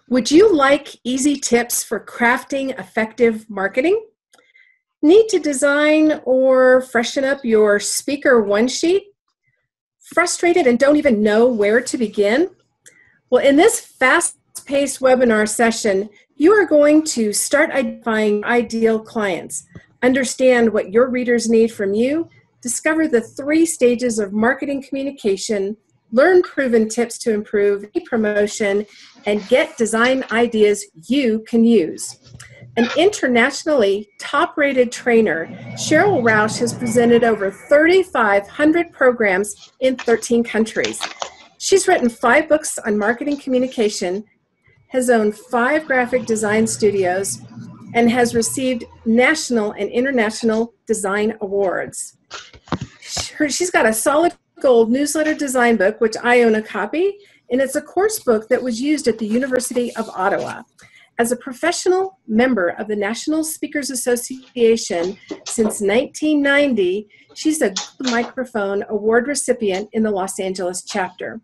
Would you like easy tips for crafting effective marketing? Need to design or freshen up your speaker one sheet? Frustrated and don't even know where to begin? Well, in this fast-paced webinar session, you are going to start identifying ideal clients, understand what your readers need from you, discover the 3 stages of marketing communication, learn proven tips to improve promotion, and get design ideas you can use. An internationally top-rated trainer, Cheryl Rausch has presented over 3,500 programs in 13 countries. She's written 5 books on marketing communication, has owned 5 graphic design studios, and has received national and international design awards. She's got a solid gold newsletter design book, which I own a copy, and it's a course book that was used at the University of Ottawa. As a professional member of the National Speakers Association since 1990, she's a Microphone Award recipient in the Los Angeles chapter.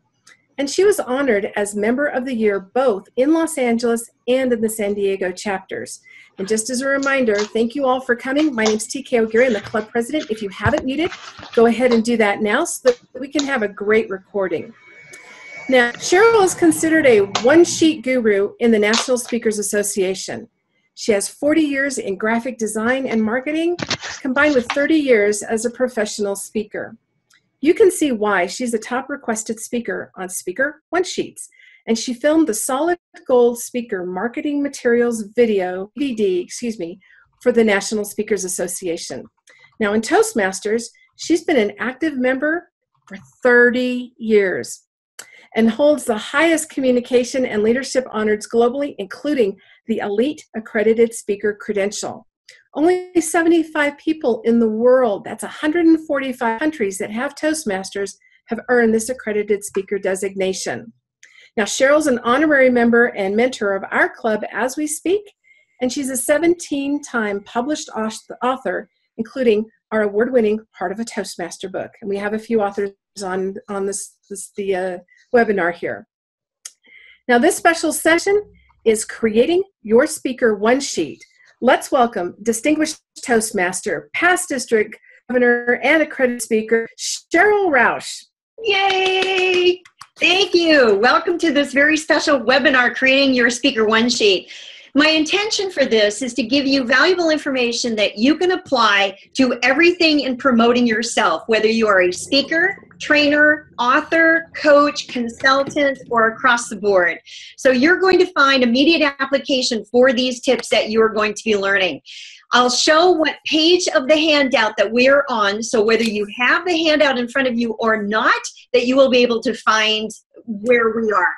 And she was honored as Member of the Year both in Los Angeles and in the San Diego chapters. And just as a reminder, thank you all for coming. My name is TK O'Geary. I'm the club president. If you haven't muted, go ahead and do that now so that we can have a great recording. Now, Cheryl is considered a one-sheet guru in the National Speakers Association. She has 40 years in graphic design and marketing, combined with 30 years as a professional speaker. You can see why she's a top requested speaker on Speaker One Sheets, and she filmed the Solid Gold Speaker Marketing Materials DVD, for the National Speakers Association. Now in Toastmasters, she's been an active member for 30 years and holds the highest communication and leadership honors globally, including the Elite Accredited Speaker Credential. Only 75 people in the world, that's 145 countries that have Toastmasters, have earned this accredited speaker designation. Now, Cheryl's an honorary member and mentor of our club as we speak, and she's a 17-time published author, including our award-winning Part of a Toastmaster book. And we have a few authors on the webinar here. Now, this special session is Creating Your Speaker One Sheet. Let's welcome distinguished Toastmaster, past district governor, and accredited speaker, Cheryl Rausch. Yay! Thank you. Welcome to this very special webinar, Creating Your Speaker One Sheet. My intention for this is to give you valuable information that you can apply to everything in promoting yourself, whether you are a speaker, trainer, author, coach, consultant, or across the board. So you're going to find immediate application for these tips that you're going to be learning. I'll show what page of the handout that we're on, so whether you have the handout in front of you or not, that you will be able to find where we are.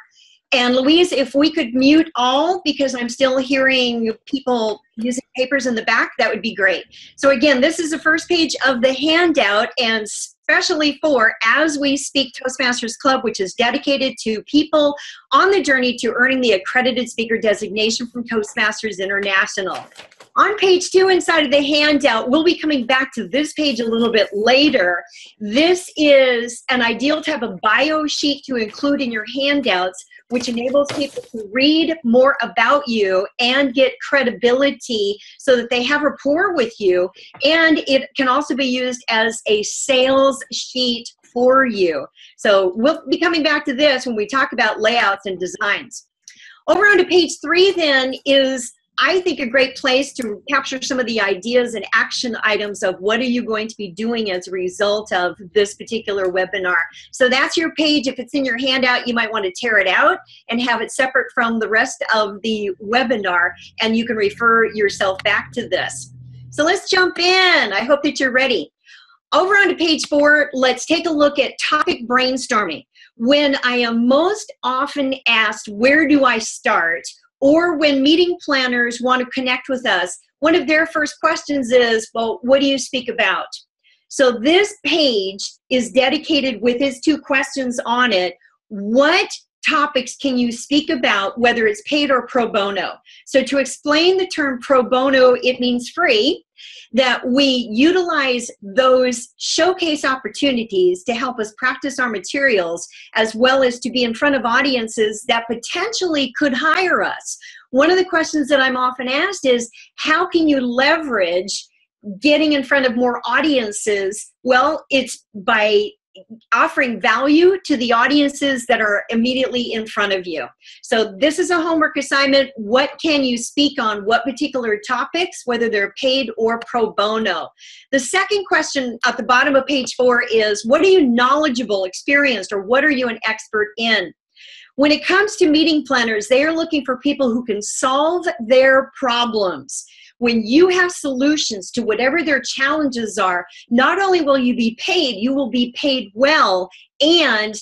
And Louise, if we could mute all, because I'm still hearing people using papers in the back, that would be great. So again, this is the first page of the handout, and especially for As We Speak Toastmasters Club, which is dedicated to people on the journey to earning the accredited speaker designation from Toastmasters International. On page 2 inside of the handout, we'll be coming back to this page a little bit later. This is an ideal type of bio sheet to include in your handouts, which enables people to read more about you and get credibility so that they have rapport with you. And it can also be used as a sales sheet for you. So we'll be coming back to this when we talk about layouts and designs. Over onto page 3 then is, I think, a great place to capture some of the ideas and action items of what are you going to be doing as a result of this particular webinar. So that's your page. If it's in your handout, you might want to tear it out and have it separate from the rest of the webinar, and you can refer yourself back to this. So let's jump in. I hope that you're ready. Over onto page 4, let's take a look at topic brainstorming. When I am most often asked, where do I start? Or when meeting planners want to connect with us, one of their first questions is, well, what do you speak about? So this page is dedicated with his 2 questions on it. What topics can you speak about, whether it's paid or pro bono? So to explain the term pro bono, it means free. that we utilize those showcase opportunities to help us practice our materials, as well as to be in front of audiences that potentially could hire us. One of the questions that I'm often asked is, how can you leverage getting in front of more audiences? Well, it's by offering value to the audiences that are immediately in front of you. So this is a homework assignment. What can you speak on? What particular topics, whether they're paid or pro bono? The second question at the bottom of page 4 is, what are you knowledgeable, experienced, or what are you an expert in? When it comes to meeting planners, they are looking for people who can solve their problems. When you have solutions to whatever their challenges are, not only will you be paid, you will be paid well and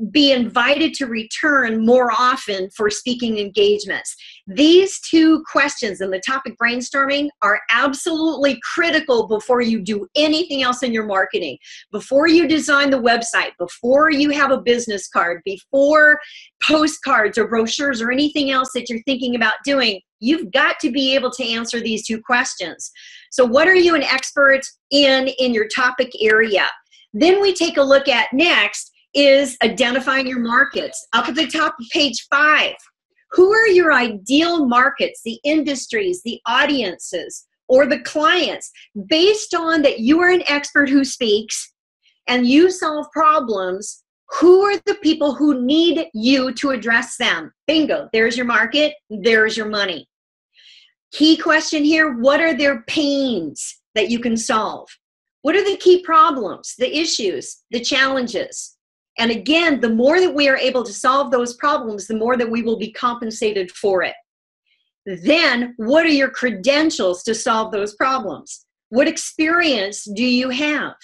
be invited to return more often for speaking engagements. These two questions in the topic brainstorming are absolutely critical before you do anything else in your marketing. Before you design the website, before you have a business card, before postcards or brochures or anything else that you're thinking about doing, you've got to be able to answer these two questions. So what are you an expert in your topic area? Then we take a look at next is identifying your markets. Up at the top of page 5, who are your ideal markets, the industries, the audiences, or the clients, based on that you are an expert who speaks and you solve problems. Who are the people who need you to address them? Bingo, there's your market, there's your money. Key question here, what are their pains that you can solve? What are the key problems, the issues, the challenges? And again, the more that we are able to solve those problems, the more that we will be compensated for it. Then, what are your credentials to solve those problems? What experience do you have?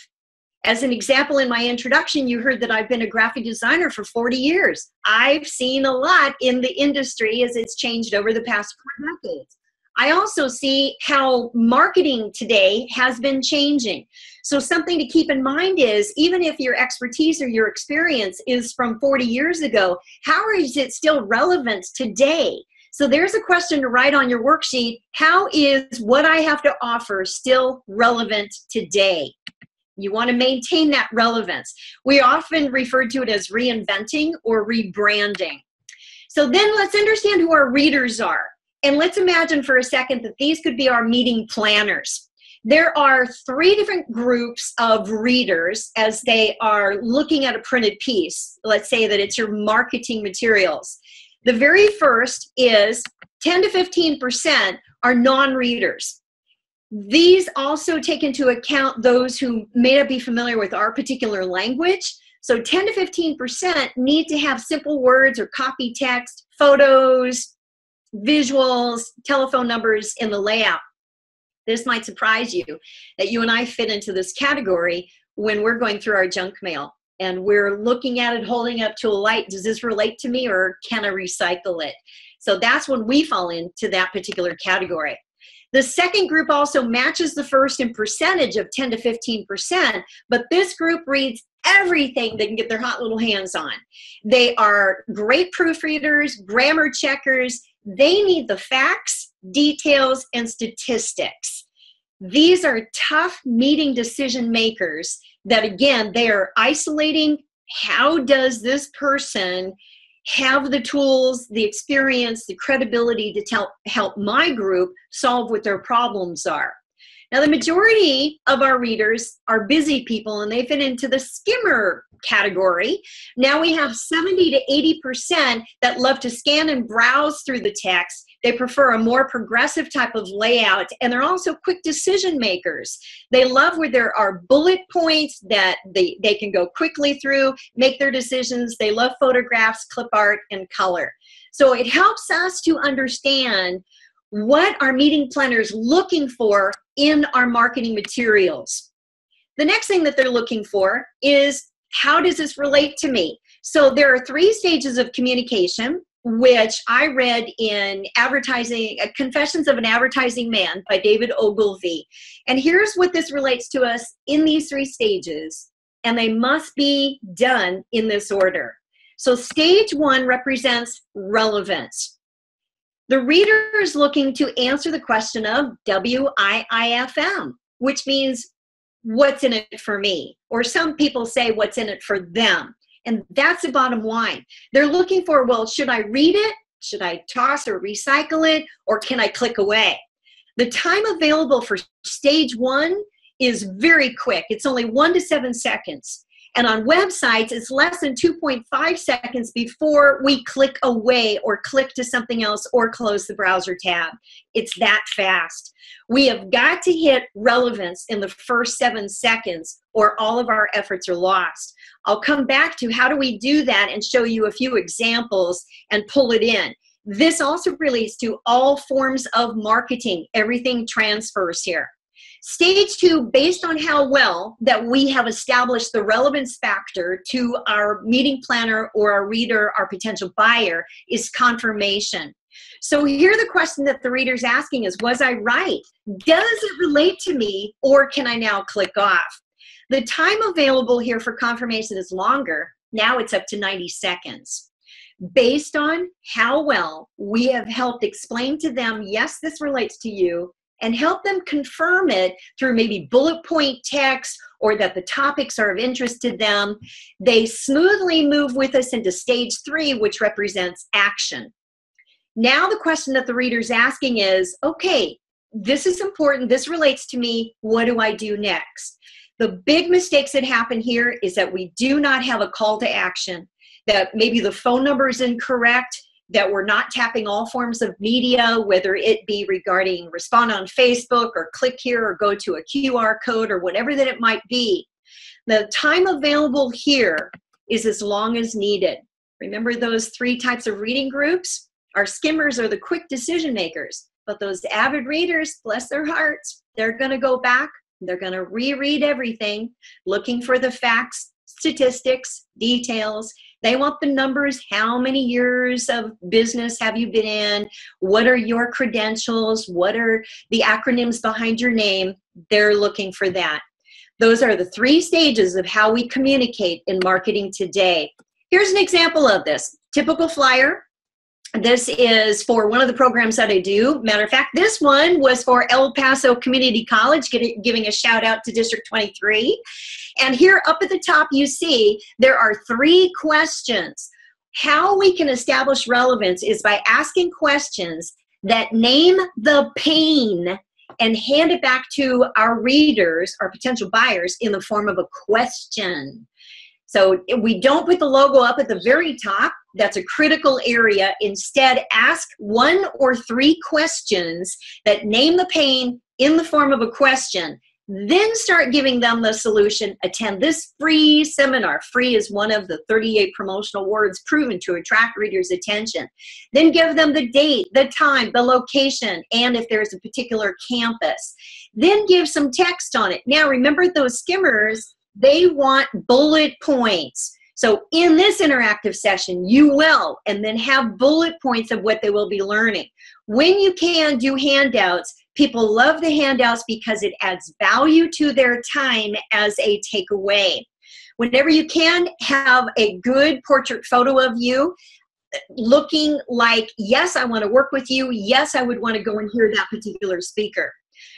As an example, in my introduction, you heard that I've been a graphic designer for 40 years. I've seen a lot in the industry as it's changed over the past 4 decades. I also see how marketing today has been changing. So something to keep in mind is, even if your expertise or your experience is from 40 years ago, how is it still relevant today? So there's a question to write on your worksheet. How is what I have to offer still relevant today? You want to maintain that relevance. We often refer to it as reinventing or rebranding. So then let's understand who our readers are. And let's imagine for a second that these could be our meeting planners. There are 3 different groups of readers as they are looking at a printed piece. Let's say that it's your marketing materials. The very first is 10 to 15% are non-readers. These also take into account those who may not be familiar with our particular language. So 10 to 15% need to have simple words or copy text, photos, visuals, telephone numbers in the layout. This might surprise you that you and I fit into this category when we're going through our junk mail and we're looking at it, holding up to a light. Does this relate to me, or can I recycle it? So that's when we fall into that particular category. The second group also matches the first in percentage of 10 to 15%, but this group reads everything they can get their hot little hands on. They are great proofreaders, grammar checkers. They need the facts, details, and statistics. These are tough meeting decision makers that, again, they are isolating. How does this person have the tools, the experience, the credibility to help my group solve what their problems are? Now, the majority of our readers are busy people, and they fit into the skimmer category. Now we have 70 to 80% that love to scan and browse through the text. They prefer a more progressive type of layout, and they're also quick decision makers. They love where there are bullet points that they can go quickly through, make their decisions. They love photographs, clip art, and color. So it helps us to understand what our meeting planners looking for in our marketing materials. The next thing that they're looking for is, how does this relate to me? So there are 3 stages of communication, which I read in Confessions of an Advertising Man by David Ogilvy. And here's what this relates to us in these 3 stages, and they must be done in this order. So stage 1 represents relevance. The reader is looking to answer the question of WIIFM, which means what's in it for me? Or some people say what's in it for them. And that's the bottom line. They're looking for, well, should I read it? Should I toss or recycle it? Or can I click away? The time available for stage 1 is very quick. It's only 1 to 7 seconds. And on websites, it's less than 2.5 seconds before we click away or click to something else or close the browser tab. It's that fast. We have got to hit relevance in the first 7 seconds or all of our efforts are lost. I'll come back to how do we do that and show you a few examples and pull it in. This also relates to all forms of marketing. Everything transfers here. Stage 2, based on how well that we have established the relevance factor to our meeting planner or our reader, our potential buyer, is confirmation. So here the question that the reader's asking is, was I right? Does it relate to me, or can I now click off? The time available here for confirmation is longer. Now it's up to 90 seconds. Based on how well we have helped explain to them, yes, this relates to you, and help them confirm it through maybe bullet point text or that the topics are of interest to them, they smoothly move with us into stage 3, which represents action. Now the question that the reader's asking is, okay, this is important, this relates to me, what do I do next? The big mistakes that happen here is that we do not have a call to action, that maybe the phone number is incorrect, that we're not tapping all forms of media, whether it be regarding respond on Facebook or click here or go to a QR code or whatever that it might be. The time available here is as long as needed. Remember those 3 types of reading groups? Our skimmers are the quick decision makers, but those avid readers, bless their hearts, they're going to go back, they're going to reread everything, looking for the facts, statistics, details. They want the numbers. How many years of business have you been in? What are your credentials? What are the acronyms behind your name? They're looking for that. Those are the 3 stages of how we communicate in marketing today. Here's an example of this. Typical flyer. This is for one of the programs that I do. Matter of fact, this one was for El Paso Community College, giving a shout out to District 23. And here up at the top, you see there are 3 questions. How we can establish relevance is by asking questions that name the pain and hand it back to our readers, our potential buyers, in the form of a question. So we don't put the logo up at the very top. That's a critical area. Instead, ask 1 or 3 questions that name the pain in the form of a question. Then start giving them the solution. Attend this free seminar. Free is one of the 38 promotional words proven to attract readers' attention. Then give them the date, the time, the location, and if there's a particular campus. Then give some text on it. Now, remember those skimmers, they want bullet points. So in this interactive session, you will, and then have bullet points of what they will be learning. When you can, do handouts. People love the handouts because it adds value to their time as a takeaway. Whenever you can, have a good portrait photo of you looking like, yes, I want to work with you. Yes, I would want to go and hear that particular speaker.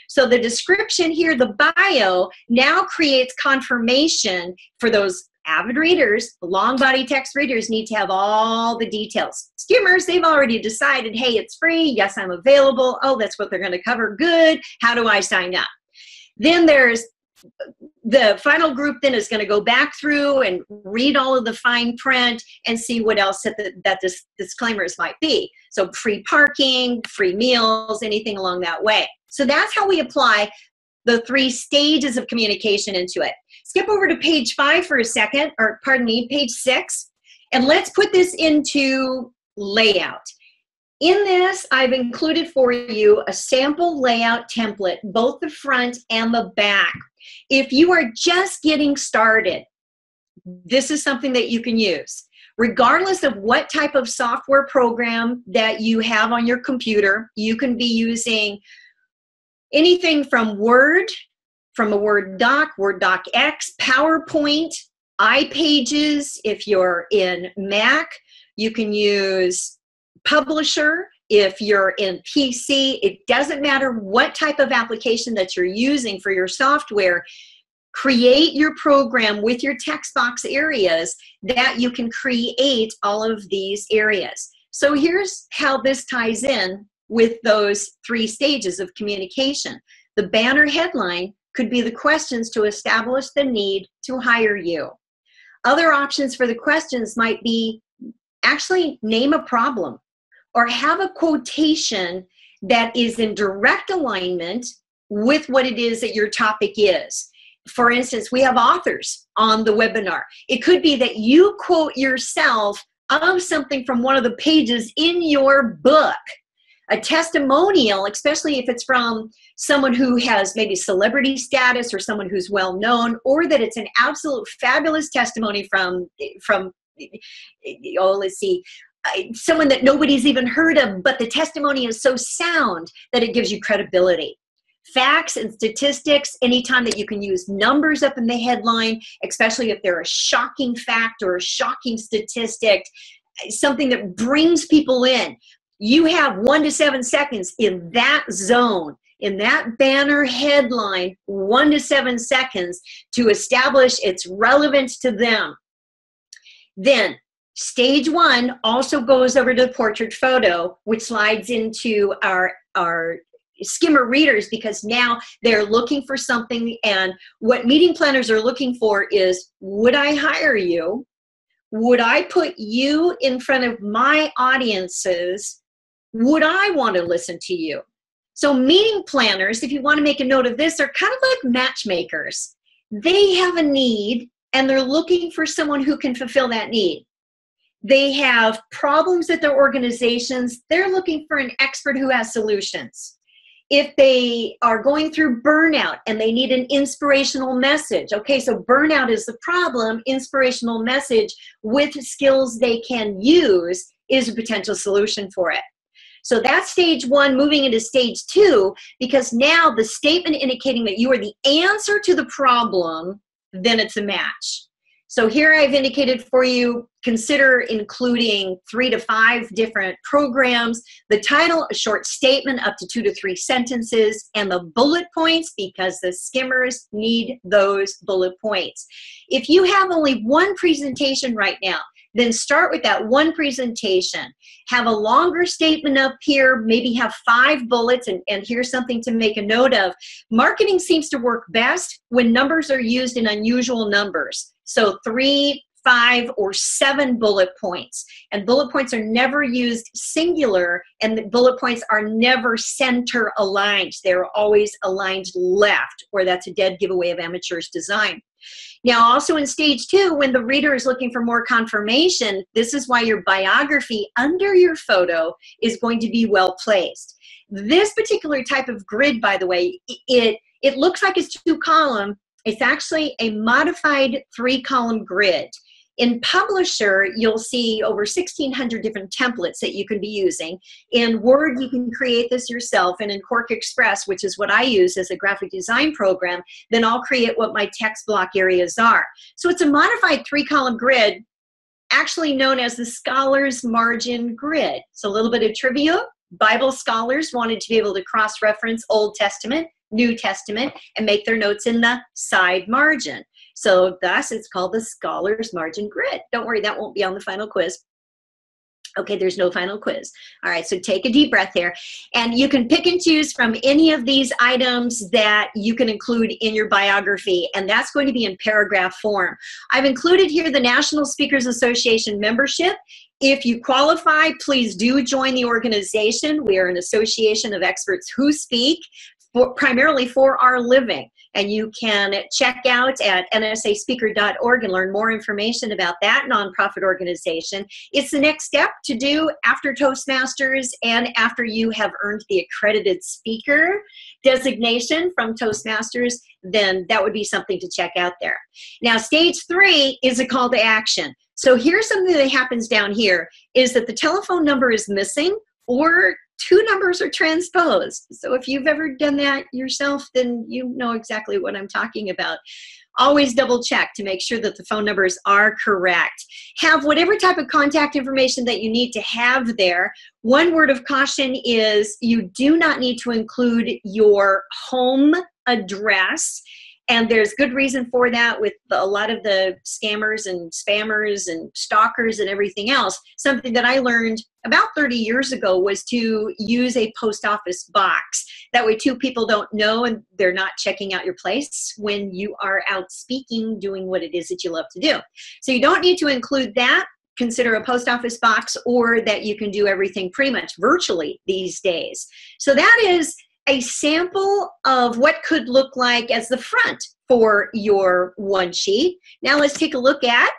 So the description here, the bio, now creates confirmation for those avid readers. The long body text readers need to have all the details. Skimmers, they've already decided, hey, it's free. Yes, I'm available. Oh, that's what they're going to cover. Good. How do I sign up? Then there's the final group then is going to go back through and read all of the fine print and see what else that this disclaimers might be. So free parking, free meals, anything along that way. So that's how we apply the 3 stages of communication into it. Skip over to page 5 for a second, or pardon me, page 6, and let's put this into layout. In this, I've included for you a sample layout template, both the front and the back. If you are just getting started, this is something that you can use. Regardless of what type of software program that you have on your computer, you can be using anything from Word, from a Word doc, Word doc X, PowerPoint, iPages. If you're in Mac, you can use Publisher. if you're in PC, it doesn't matter what type of application that you're using for your software. Create your program with your text box areas that you can create all of these areas. So here's how this ties in with those 3 stages of communication. The banner headline could be the questions to establish the need to hire you. Other options for the questions might be actually name a problem or have a quotation that is in direct alignment with what it is that your topic is. For instance, we have authors on the webinar. It could be that you quote yourself of something from one of the pages in your book. A testimonial, especially if it's from someone who has maybe celebrity status or someone who's well known, or that it's an absolute fabulous testimony from someone that nobody's even heard of, but the testimony is so sound that it gives you credibility. Facts and statistics, anytime that you can use numbers up in the headline, especially if they're a shocking fact or a shocking statistic, something that brings people in. You have 1 to 7 seconds in that zone, in that banner headline, 1 to 7 seconds to establish its relevance to them. Then stage 1 also goes over to the portrait photo, which slides into our skimmer readers, because now they're looking for something, and what meeting planners are looking for is, would I hire you? Would I put you in front of my audiences? Would I want to listen to you? So meeting planners, if you want to make a note of this, are kind of like matchmakers. They have a need and they're looking for someone who can fulfill that need. They have problems at their organizations. They're looking for an expert who has solutions. If they are going through burnout and they need an inspirational message, okay, so burnout is the problem, inspirational message with skills they can use is a potential solution for it. So that's stage 1, moving into stage 2, because now the statement indicating that you are the answer to the problem, then it's a match. So here I've indicated for you, consider including 3 to 5 different programs, the title, a short statement up to 2 to 3 sentences, and the bullet points, because the skimmers need those bullet points. If you have only one presentation right now, then start with that one presentation. Have a longer statement up here, maybe have 5 bullets, and here's something to make a note of. Marketing seems to work best when numbers are used in unusual numbers. So 3, 5, or 7 bullet points. And bullet points are never used singular, and the bullet points are never center aligned. They're always aligned left, or that's a dead giveaway of amateur's design. Now, also in stage 2, when the reader is looking for more confirmation, this is why your biography under your photo is going to be well placed. This particular type of grid, by the way, it looks like it's 2-column. It's actually a modified 3-column grid. In Publisher, you'll see over 1,600 different templates that you can be using. In Word, you can create this yourself. And in QuarkXpress, which is what I use as a graphic design program, then I'll create what my text block areas are. So it's a modified 3-column grid, actually known as the Scholar's Margin Grid. So a little bit of trivia. Bible scholars wanted to be able to cross-reference Old Testament, New Testament, and make their notes in the side margin. So thus it's called the Scholar's Margin Grid. Don't worry, that won't be on the final quiz. Okay, there's no final quiz. All right, so take a deep breath there. And you can pick and choose from any of these items that you can include in your biography, and that's going to be in paragraph form. I've included here the National Speakers Association membership. If you qualify, please do join the organization. We are an association of experts who speak primarily for our living. And you can check out at nsaspeaker.org and learn more information about that nonprofit organization. It's the next step to do after Toastmasters and after you have earned the accredited speaker designation from Toastmasters, then that would be something to check out there. Now, stage 3 is a call to action. So here's something that happens down here is that the telephone number is missing, or two numbers are transposed. So if you've ever done that yourself, then you know exactly what I'm talking about. Always double check to make sure that the phone numbers are correct. Have whatever type of contact information that you need to have there. One word of caution is you do not need to include your home address. And there's good reason for that with a lot of the scammers and spammers and stalkers and everything else. Something that I learned about 30 years ago was to use a post office box. That way, too, people don't know and they're not checking out your place when you are out speaking, doing what it is that you love to do. So you don't need to include that. Consider a post office box, or that you can do everything pretty much virtually these days. So that is a sample of what could look like as the front for your one sheet. Now let's take a look at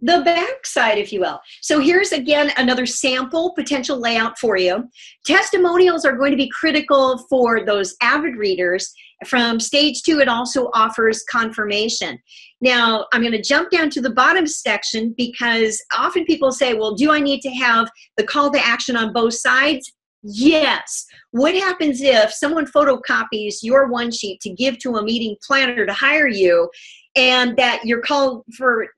the back side, if you will. So here's again another sample potential layout for you. Testimonials are going to be critical for those avid readers. From stage 2, it also offers confirmation. Now I'm going to jump down to the bottom section because often people say, well, do I need to have the call to action on both sides? Yes. What happens if someone photocopies your one sheet to give to a meeting planner to hire you, and that your call for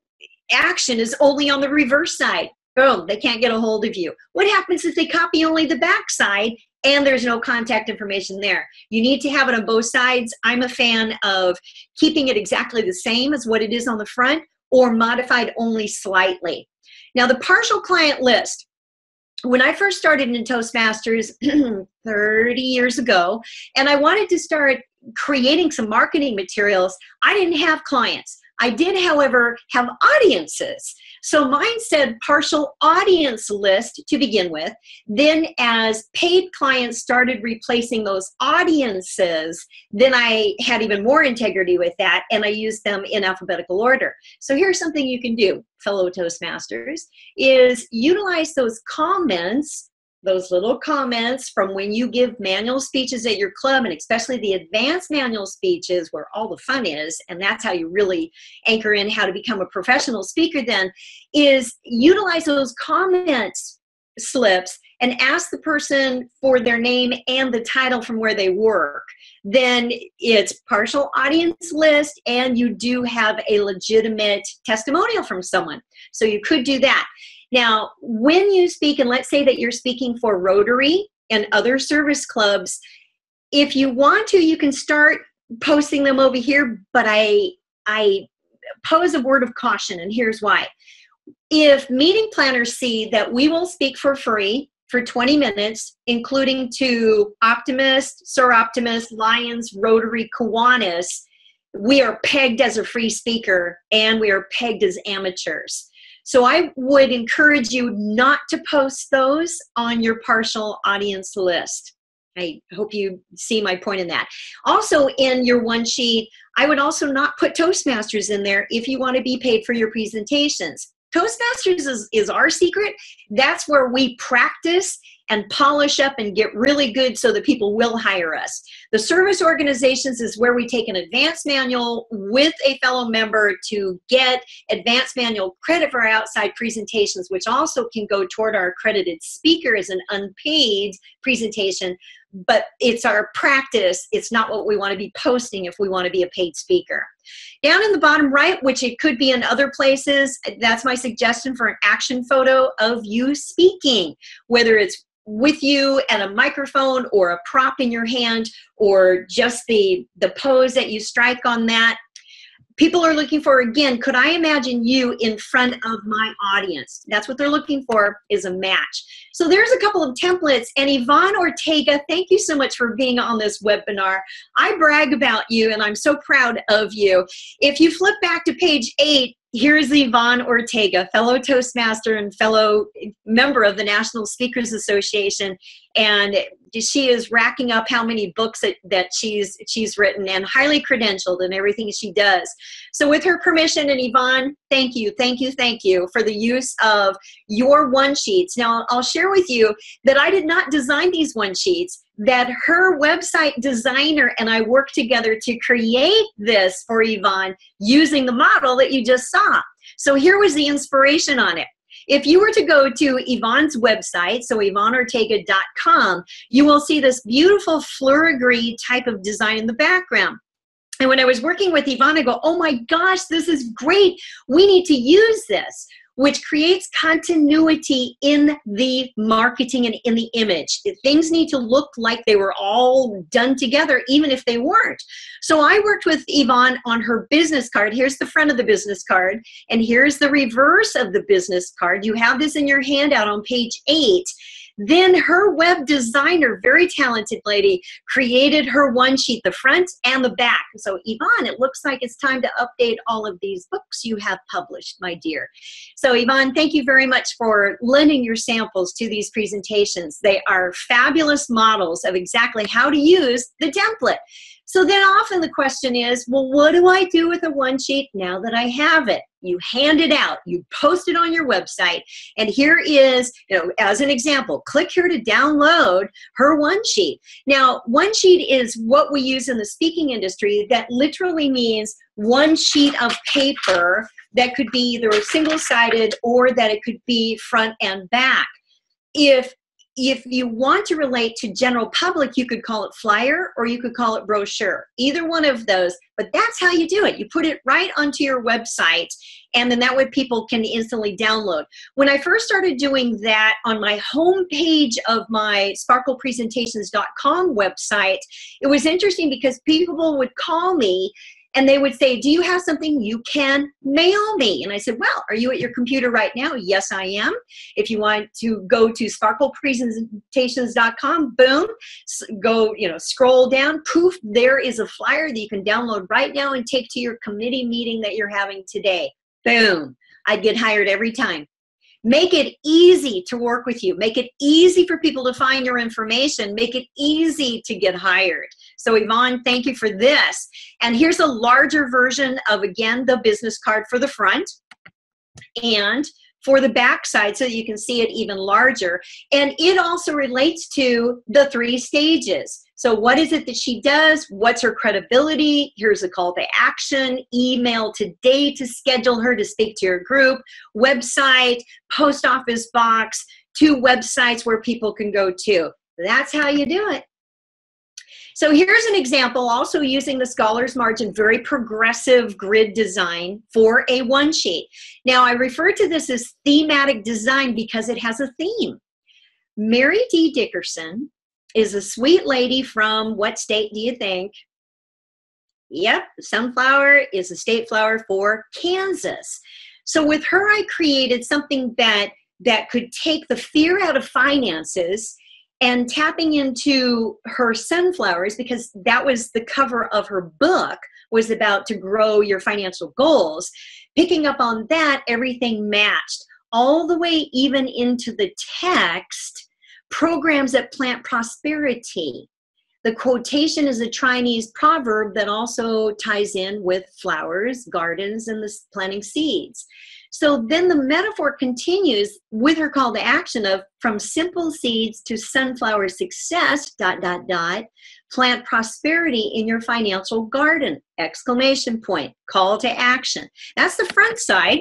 action is only on the reverse side? Boom, they can't get a hold of you. What happens if they copy only the back side and there's no contact information there? You need to have it on both sides. I'm a fan of keeping it exactly the same as what it is on the front, or modified only slightly. Now the partial client list. When I first started in Toastmasters 30 years ago, and I wanted to start creating some marketing materials, I didn't have clients. I did, however, have audiences. So mine said partial audience list to begin with. Then as paid clients started replacing those audiences, then I had even more integrity with that, and I used them in alphabetical order. So here's something you can do, fellow Toastmasters, is utilize those comments, those little comments from when you give manual speeches at your club, and especially the advanced manual speeches where all the fun is, and that's how you really anchor in how to become a professional speaker then, is utilize those comments slips and ask the person for their name and the title from where they work. Then it's partial audience list, and you do have a legitimate testimonial from someone. So you could do that. Now, when you speak, and let's say that you're speaking for Rotary and other service clubs, if you want to, you can start posting them over here, but I pose a word of caution, and here's why. If meeting planners see that we will speak for free for 20 minutes, including to Optimist, Sir Optimist, Lions, Rotary, Kiwanis, we are pegged as a free speaker, and we are pegged as amateurs. So I would encourage you not to post those on your partial audience list. I hope you see my point in that. Also, in your one sheet, I would also not put Toastmasters in there if you want to be paid for your presentations. Toastmasters is our secret. That's where we practice and polish up and get really good so that people will hire us. The service organizations is where we take an advanced manual with a fellow member to get advanced manual credit for our outside presentations, which also can go toward our accredited speaker as an unpaid presentation. But it's our practice. It's not what we want to be posting if we want to be a paid speaker. Down in the bottom right, which it could be in other places, that's my suggestion for an action photo of you speaking, whether it's with you and a microphone or a prop in your hand, or just the pose that you strike on that. People are looking for, again, could I imagine you in front of my audience? That's what they're looking for, is a match. So there's a couple of templates, and Yvonne Ortega, thank you so much for being on this webinar. I brag about you, and I'm so proud of you. If you flip back to page 8, here's Yvonne Ortega, fellow Toastmaster and fellow member of the National Speakers Association, and she is racking up how many books that she's written, and highly credentialed in everything she does. So with her permission, and Yvonne, thank you for the use of your one sheets. Now I'll share with you that I did not design these one sheets, that her website designer and I worked together to create this for Yvonne using the model that you just saw. So here was the inspiration on it. If you were to go to Yvonne's website, so YvonneOrtega.com, you will see this beautiful filigree type of design in the background. And when I was working with Yvonne, I go, oh my gosh, this is great. We need to use this, which creates continuity in the marketing and in the image. Things need to look like they were all done together, even if they weren't. So I worked with Yvonne on her business card. Here's the front of the business card, and here's the reverse of the business card. You have this in your handout on page 8. Then her web designer, very talented lady, created her one sheet, the front and the back. So Yvonne, it looks like it's time to update all of these books you have published, my dear. So Yvonne, thank you very much for lending your samples to these presentations. They are fabulous models of exactly how to use the template. So then often the question is, well, what do I do with a one sheet now that I have it? You hand it out, you post it on your website, and here is, as an example, click here to download her one sheet. Now, one sheet is what we use in the speaking industry that literally means one sheet of paper that could be either single-sided or that it could be front and back. If you want to relate to general public, you could call it flyer or you could call it brochure. Either one of those, but that's how you do it. You put it right onto your website, and then that way people can instantly download. When I first started doing that on my homepage of my sparklepresentations.com website, it was interesting because people would call me and they would say, do you have something you can mail me? And I said, well, are you at your computer right now? Yes, I am. If you want to go to sparklepresentations.com, boom, go, scroll down, poof, there is a flyer that you can download right now and take to your committee meeting that you're having today. Boom. I'd get hired every time. Make it easy to work with you. Make it easy for people to find your information. Make it easy to get hired. So Yvonne, thank you for this. And here's a larger version of, again, the business card for the front and for the back side so that you can see it even larger. And it also relates to the 3 stages. So what is it that she does? What's her credibility? Here's a call to action. Email today to schedule her to speak to your group. Website, post office box, 2 websites where people can go to. That's how you do it. So here's an example also using the Scholar's Margin, very progressive grid design for a one sheet. Now I refer to this as thematic design because it has a theme. Mary D. Dickerson is a sweet lady from what state do you think? Yep, sunflower is a state flower for Kansas. So with her, I created something that could take the fear out of finances and tapping into her sunflowers, because that was the cover of her book, was about to grow your financial goals. Picking up on that, everything matched all the way even into the text. Programs that plant prosperity. The quotation is a Chinese proverb that also ties in with flowers, gardens, and the planting seeds. So then the metaphor continues with her call to action of from simple seeds to sunflower success, ... plant prosperity in your financial garden, ! Call to action. That's the front side,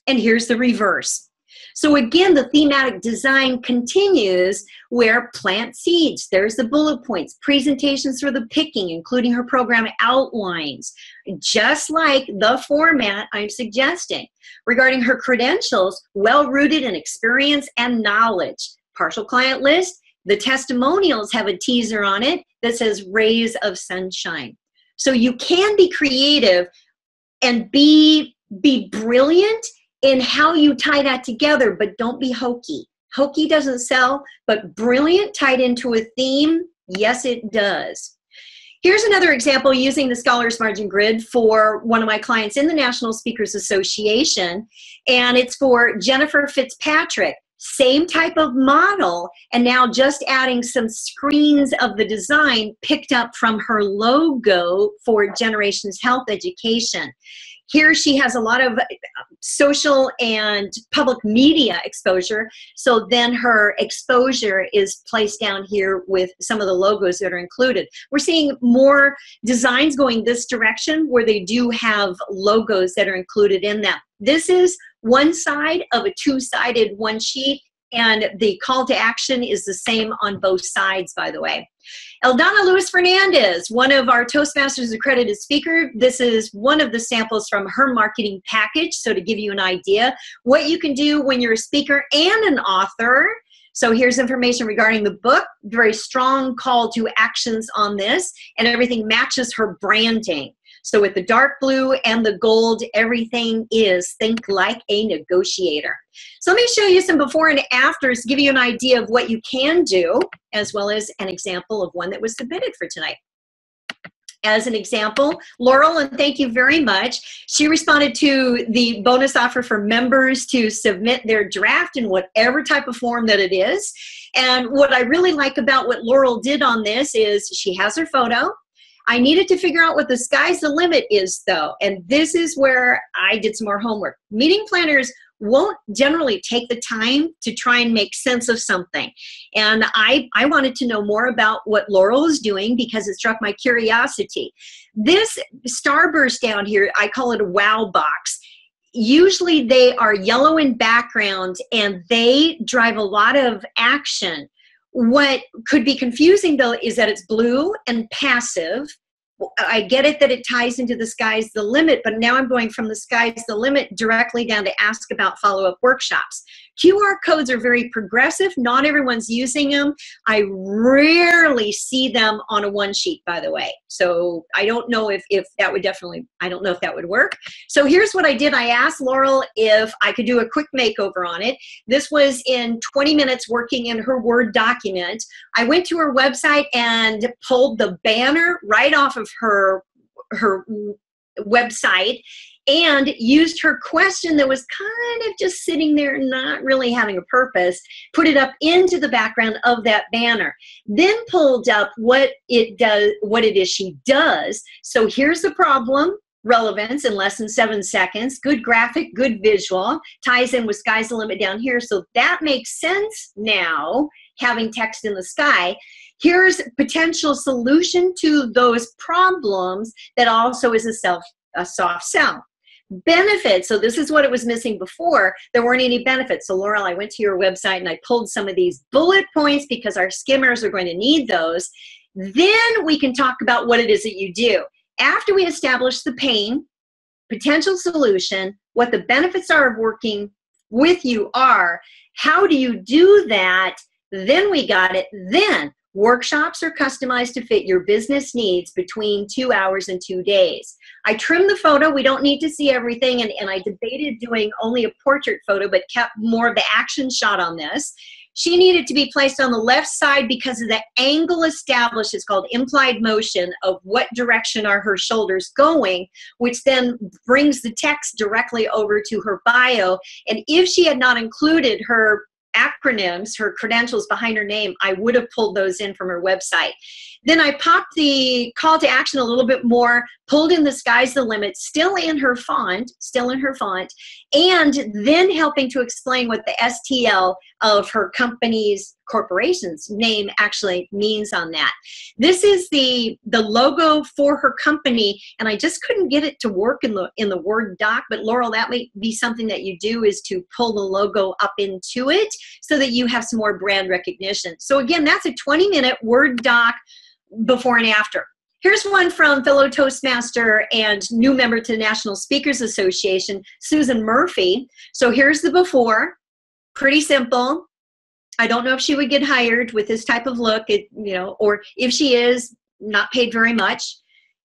and here's the reverse. So again, the thematic design continues where plant seeds, there's the bullet points, presentations for the picking, including her program outlines, just like the format I'm suggesting. Regarding her credentials, well-rooted in experience and knowledge. Partial client list, the testimonials have a teaser on it that says rays of sunshine. So you can be creative and be brilliant in how you tie that together, but don't be hokey. Hokey doesn't sell, but brilliant tied into a theme, yes, it does. Here's another example using the Scholar's Margin Grid for one of my clients in the National Speakers Association, and it's for Jennifer Fitzpatrick. Same type of model, and now just adding some screens of the design picked up from her logo for Generations Health Education. Here she has a lot of social and public media exposure, so then her exposure is placed down here with some of the logos that are included. We're seeing more designs going this direction where they do have logos that are included in them. This is one side of a two-sided one sheet, and the call to action is the same on both sides, by the way. Eldana Luis Fernandez, one of our Toastmasters accredited speaker. This is one of the samples from her marketing package. So to give you an idea what you can do when you're a speaker and an author. So here's information regarding the book, very strong call to actions on this, and everything matches her branding. So with the dark blue and the gold, everything is think like a negotiator. So let me show you some before and afters to give you an idea of what you can do, as well as an example of one that was submitted for tonight. As an example, Laurel, and thank you very much, she responded to the bonus offer for members to submit their draft in whatever type of form that it is. And what I really like about what Laurel did on this is she has her photo. I needed to figure out what the sky's the limit is, though, and this is where I did some more homework. Meeting planners won't generally take the time to try and make sense of something. And I wanted to know more about what Laurel is doing because it struck my curiosity. This starburst down here, I call it a wow box. Usually they are yellow in background and they drive a lot of action. What could be confusing, though, is that it's blue and passive. I get it that it ties into the sky's the limit, but now I'm going from the sky's the limit directly down to ask about follow-up workshops. QR codes are very progressive. Not everyone's using them. I rarely see them on a one sheet, by the way. So I don't know if that would I don't know if that would work. So here's what I did. I asked Laurel if I could do a quick makeover on it. This was in 20 minutes working in her Word document. I went to her website and pulled the banner right off of her website and used her question that was kind of just sitting there, not really having a purpose, put it up into the background of that banner, then pulled up what it is she does. So here's the problem. Relevance in less than 7 seconds, good graphic, good visual, ties in with sky's the limit down here. So that makes sense now, having text in the sky. Here's potential solution to those problems that also is a soft sell. Benefits, so this is what it was missing before. There weren't any benefits. So Laurel, I went to your website and I pulled some of these bullet points because our skimmers are going to need those. Then we can talk about what it is that you do. After we establish the pain, potential solution, what the benefits are of working with you are, how do you do that? Then we got it. Then workshops are customized to fit your business needs between 2 hours and 2 days. I trimmed the photo. We don't need to see everything. And I debated doing only a portrait photo, but kept more of the action shot on this. She needed to be placed on the left side because of the angle established. It's called implied motion of what direction are her shoulders going, which then brings the text directly over to her bio. And if she had not included her acronyms, her credentials behind her name, I would have pulled those in from her website. Then I popped the call to action a little bit more, pulled in the sky's the limit, still in her font, and then helping to explain what the STL of her corporation's name actually means on that. This is the logo for her company, and I just couldn't get it to work in the Word doc, but Laurel, that may be something that you do, is to pull the logo up into it so that you have some more brand recognition. So again, that's a 20-minute Word doc before and after. Here's one from fellow Toastmaster and new member to the National Speakers Association, Susan Murphy. So here's the before, pretty simple. I don't know if she would get hired with this type of look, or if she is, not paid very much.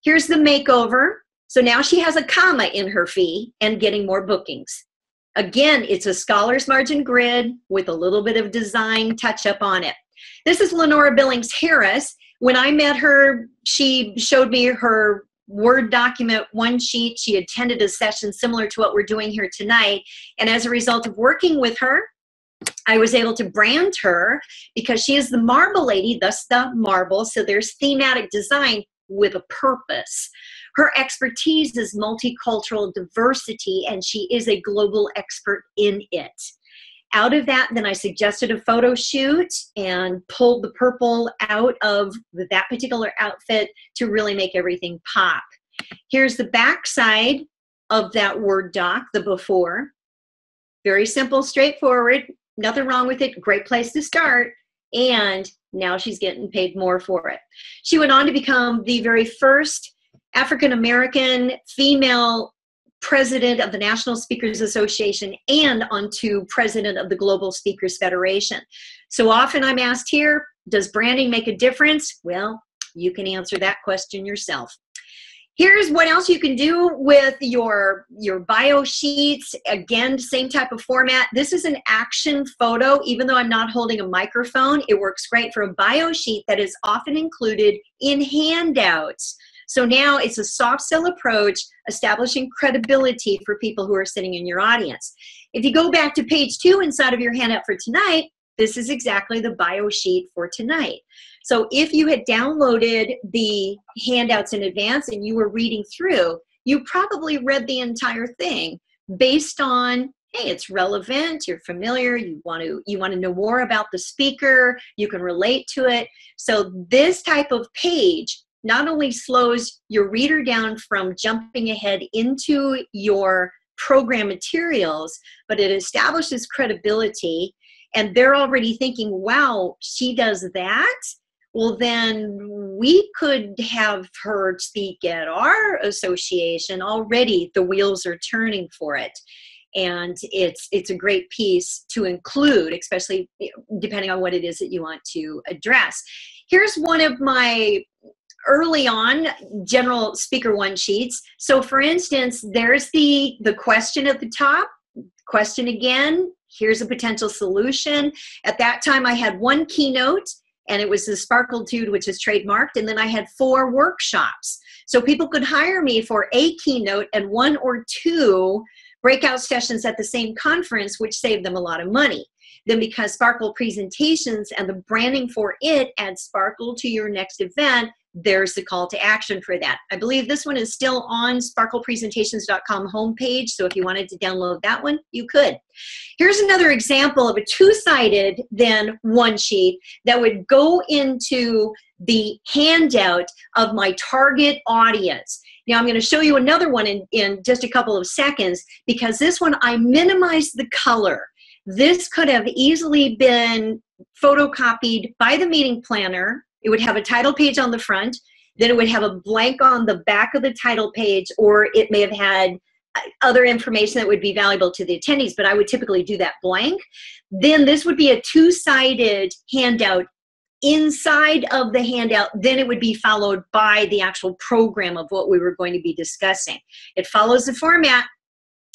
Here's the makeover. So now she has a comma in her fee and getting more bookings. Again, it's a scholar's margin grid with a little bit of design touch up on it. This is Lenora Billings Harris. When I met her, she showed me her Word document, one sheet. She attended a session similar to what we're doing here tonight. And as a result of working with her, I was able to brand her because she is the marble lady, thus the marble. So there's thematic design with a purpose. Her expertise is multicultural diversity, and she is a global expert in it. Out of that, then I suggested a photo shoot and pulled the purple out of that particular outfit to really make everything pop. Here's the back side of that Word doc, the before. Very simple, straightforward, nothing wrong with it, great place to start, and now she's getting paid more for it. She went on to become the very first African-American female president of the National Speakers Association and onto president of the Global Speakers Federation. So often I'm asked here, does branding make a difference? Well, you can answer that question yourself. Here's what else you can do with your bio sheets. Again, same type of format. This is an action photo. Even though I'm not holding a microphone, it works great for a bio sheet that is often included in handouts. So now it's a soft sell approach, establishing credibility for people who are sitting in your audience. If you go back to page 2 inside of your handout for tonight, this is exactly the bio sheet for tonight. So if you had downloaded the handouts in advance and you were reading through, you probably read the entire thing based on, hey, it's relevant, you're familiar, you want to know more about the speaker, you can relate to it. So this type of page not only slows your reader down from jumping ahead into your program materials, but it establishes credibility, and they're already thinking, wow, she does that? Well, then we could have her speak at our association. Already the wheels are turning for it. And it's a great piece to include, especially depending on what it is that you want to address. Here's one of my early on general speaker one sheets. So for instance, there's the question at the top, question again, here's a potential solution. At that time I had one keynote, and it was the Sparklitude, which is trademarked, and then I had 4 workshops. So people could hire me for a keynote and 1 or 2 breakout sessions at the same conference, which saved them a lot of money. Then because Sparkle Presentations and the branding for it adds sparkle to your next event, there's the call to action for that. I believe this one is still on sparklepresentations.com homepage, so if you wanted to download that one, you could. Here's another example of a 2-sided then one sheet that would go into the handout of my target audience. Now I'm going to show you another one in just a couple of seconds, because this one I minimized the color. This could have easily been photocopied by the meeting planner. It would have a title page on the front, then it would have a blank on the back of the title page, or it may have had other information that would be valuable to the attendees, but I would typically do that blank. Then this would be a 2-sided handout. Inside of the handout, then it would be followed by the actual program of what we were going to be discussing. It follows the format,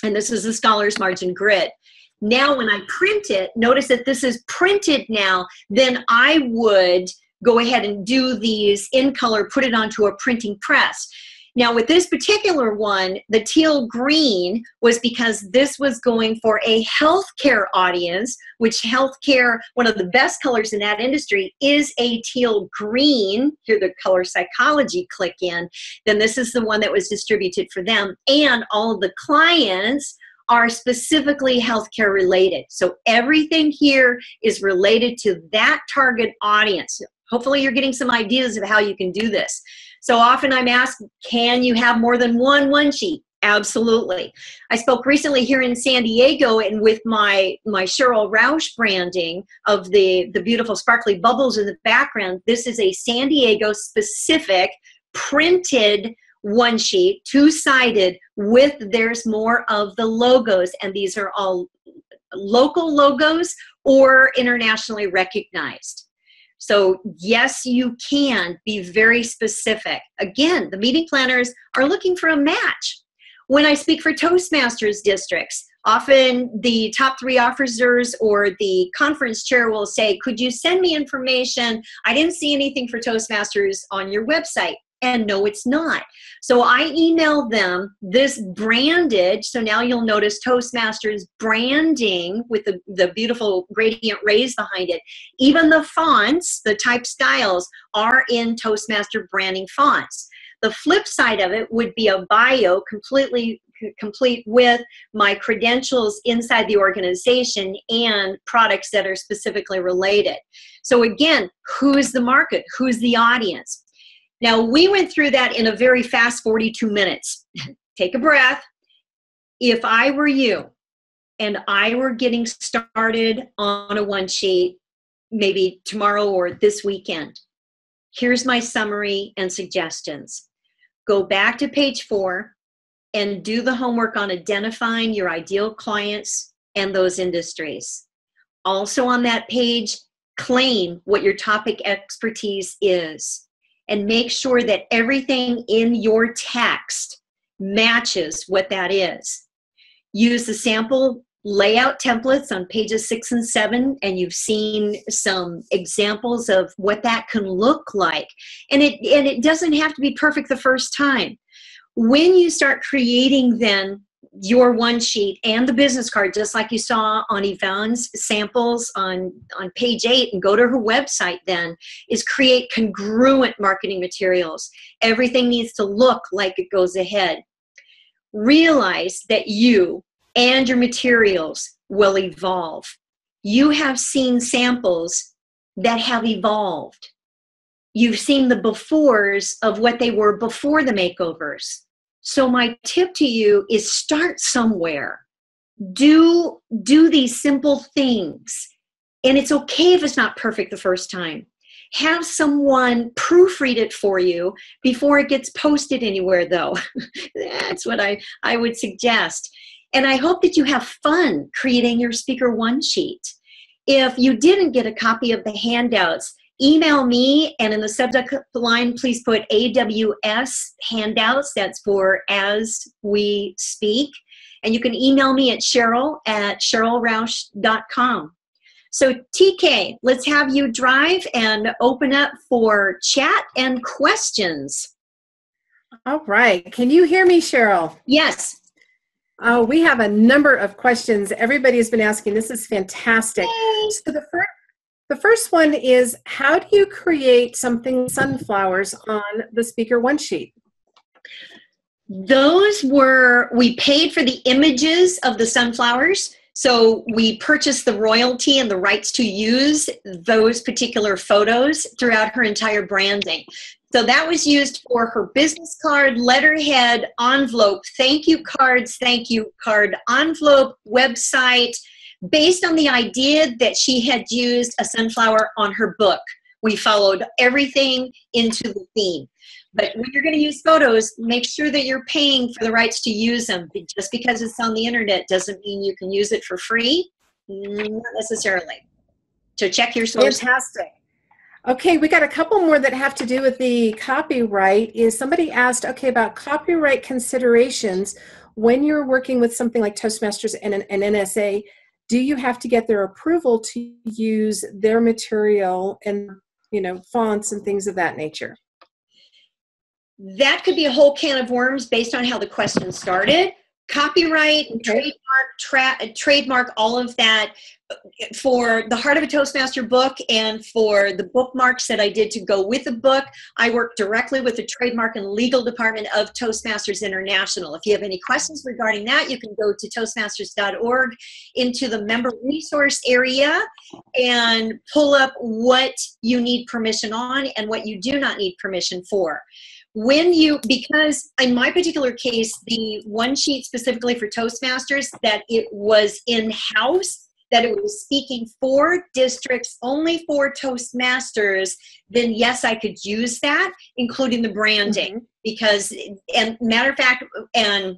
and this is the Scholars Margin Grid. Now when I print it, notice that this is printed now, then I would go ahead and do these in color, put it onto a printing press. Now with this particular one, the teal green was because this was going for a healthcare audience, which healthcare, one of the best colors in that industry is a teal green. Here the color psychology click in. Then this is the one that was distributed for them. And all of the clients are specifically healthcare related. So everything here is related to that target audience. Hopefully you're getting some ideas of how you can do this. So often I'm asked, can you have more than one sheet? Absolutely. I spoke recently here in San Diego, and with my Cheryl Rausch branding of the beautiful sparkly bubbles in the background, this is a San Diego specific printed one sheet, 2-sided, with there's more of the logos, and these are all local logos or internationally recognized. So yes, you can be very specific. Again, the meeting planners are looking for a match. When I speak for Toastmasters districts, often the top 3 officers or the conference chair will say, could you send me information? I didn't see anything for Toastmasters on your website. And no, it's not. So I emailed them this branded, so now you'll notice Toastmasters branding with the beautiful gradient rays behind it. Even the fonts, the type styles, are in Toastmaster branding fonts. The flip side of it would be a bio complete with my credentials inside the organization and products that are specifically related. So again, who's the market? Who's the audience? Now, we went through that in a very fast 42 minutes. Take a breath. If I were you, and I were getting started on a one sheet, maybe tomorrow or this weekend, here's my summary and suggestions. Go back to page 4 and do the homework on identifying your ideal clients and those industries. Also on that page, claim what your topic expertise is and make sure that everything in your text matches what that is. Use the sample layout templates on pages 6 and 7, and you've seen some examples of what that can look like. And it doesn't have to be perfect the first time. When you start creating then your one sheet and the business card, just like you saw on Yvonne's samples on page 8, and go to her website then, is create congruent marketing materials. Everything needs to look like it goes ahead. Realize that you and your materials will evolve. You have seen samples that have evolved. You've seen the befores of what they were before the makeovers. So my tip to you is start somewhere. Do these simple things. And it's okay if it's not perfect the first time. Have someone proofread it for you before it gets posted anywhere, though. That's what I would suggest. And I hope that you have fun creating your Speaker One Sheet. If you didn't get a copy of the handouts, email me, and in the subject line, please put AWS handouts. That's for As We Speak. And you can email me at Cheryl@CherylRausch.com. So TK, let's have you drive and open up for chat and questions. All right. Can you hear me, Cheryl? Yes. Oh, we have a number of questions everybody has been asking. This is fantastic. Yay. So the first one is, how do you create something sunflowers on the Speaker One Sheet? We paid for the images of the sunflowers. So we purchased the royalty and the rights to use those particular photos throughout her entire branding. So that was used for her business card, letterhead, envelope, thank you cards, thank you card, envelope, website, based on the idea that she had used a sunflower on her book. We followed everything into the theme. But when you're going to use photos, make sure that you're paying for the rights to use them. Just because it's on the internet doesn't mean you can use it for free. Not necessarily. So check your source. Fantastic. Okay, we got a couple more that have to do with the copyright. Somebody asked, okay, about copyright considerations. When you're working with something like Toastmasters and an NSA, do you have to get their approval to use their material and, fonts and things of that nature? That could be a whole can of worms based on how the question started. Copyright, okay. trademark, all of that. For the Heart of a Toastmaster book and for the bookmarks that I did to go with the book, I worked directly with the trademark and legal department of Toastmasters International. If you have any questions regarding that, you can go to toastmasters.org into the member resource area and pull up what you need permission on and what you do not need permission for. Because in my particular case, the one sheet specifically for Toastmasters, that it was in-house, that it was speaking for districts, only for Toastmasters, then yes, I could use that, including the branding. Because, and matter of fact, and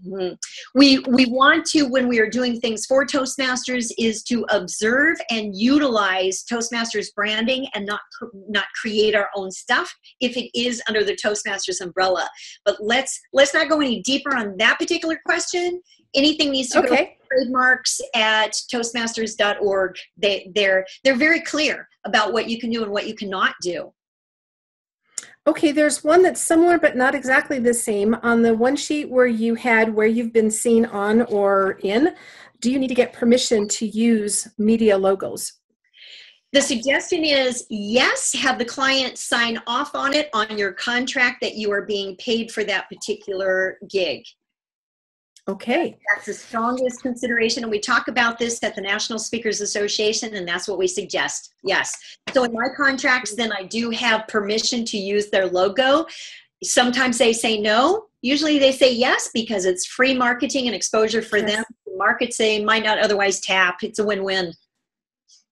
we want to, when we are doing things for Toastmasters, is to observe and utilize Toastmasters branding and not create our own stuff if it is under the Toastmasters umbrella. But let's not go any deeper on that particular question. Anything needs to go to trademarks at toastmasters.org. They're very clear about what you can do and what you cannot do. Okay, there's one that's similar but not exactly the same. On the one sheet where you've been seen on or in, do you need to get permission to use media logos? The suggestion is, yes, have the client sign off on it on your contract that you are being paid for that particular gig. Okay. That's the strongest consideration, and we talk about this at the National Speakers Association, and that's what we suggest. Yes. So in my contracts, then I do have permission to use their logo. Sometimes they say no. Usually they say yes because it's free marketing and exposure for them markets they might not otherwise tap. It's a win-win.